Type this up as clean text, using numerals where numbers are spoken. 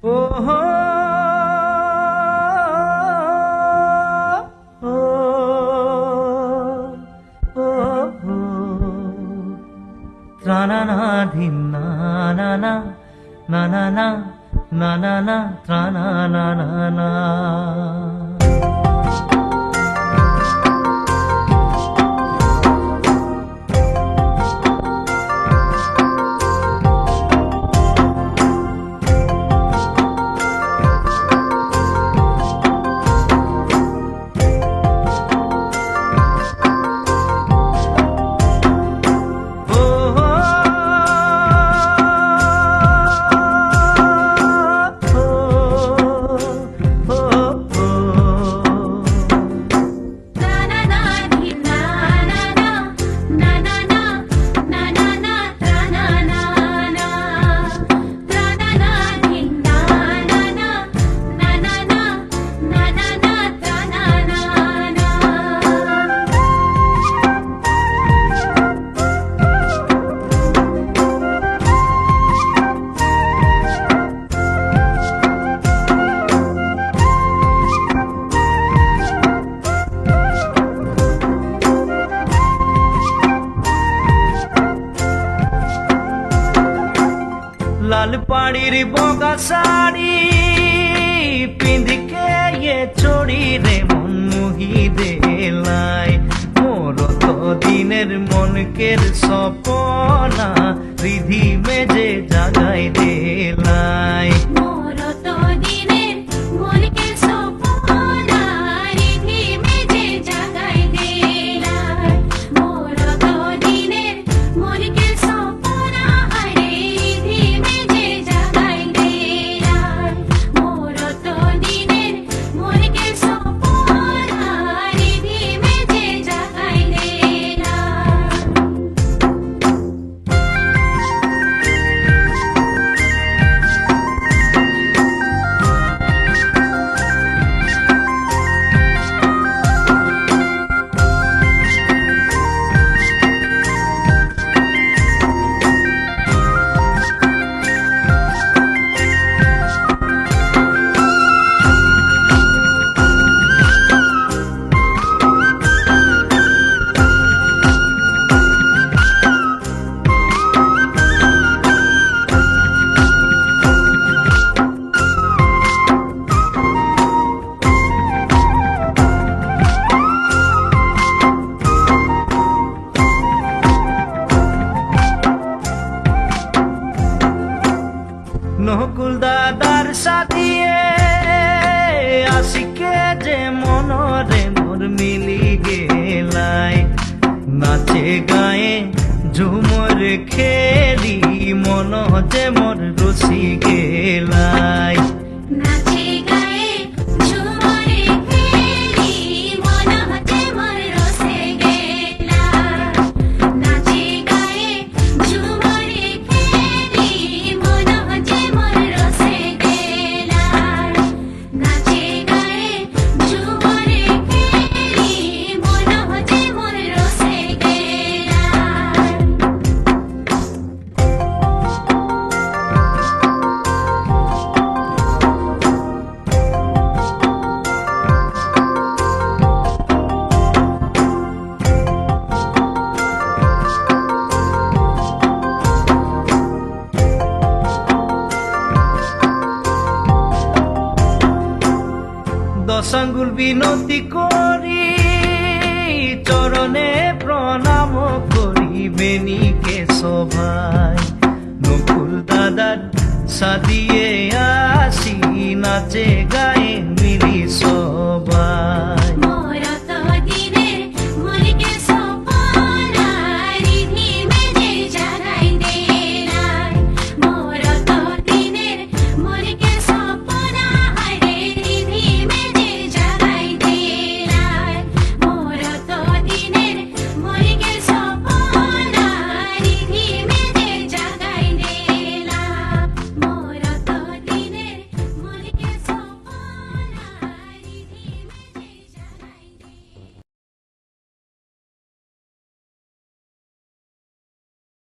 ও হো ও ও ত্রানা ধিন না না না না না না না না না ত্রানা না না না लाल पाड़ीर बगा साड़ी पिंधके ये छोड़ी रे मन मुही देलाई मोर तो दिनेर मन केर सपना रिधि में जे जागाई देलाई নকুল দাদার সাথিয়ে আশিকে যে মনরে মোর মিলি গেলাই নাচে গায়ে ঝুমর খেলি মন যে মোর রসি গেলাই দশাঙ্গুল বিনতি করি চরণে প্রণাম করি বেনিকে সভাই নকুল দাদার সাদিয়ে আসি নাচে গায়ে মিলি সবাই।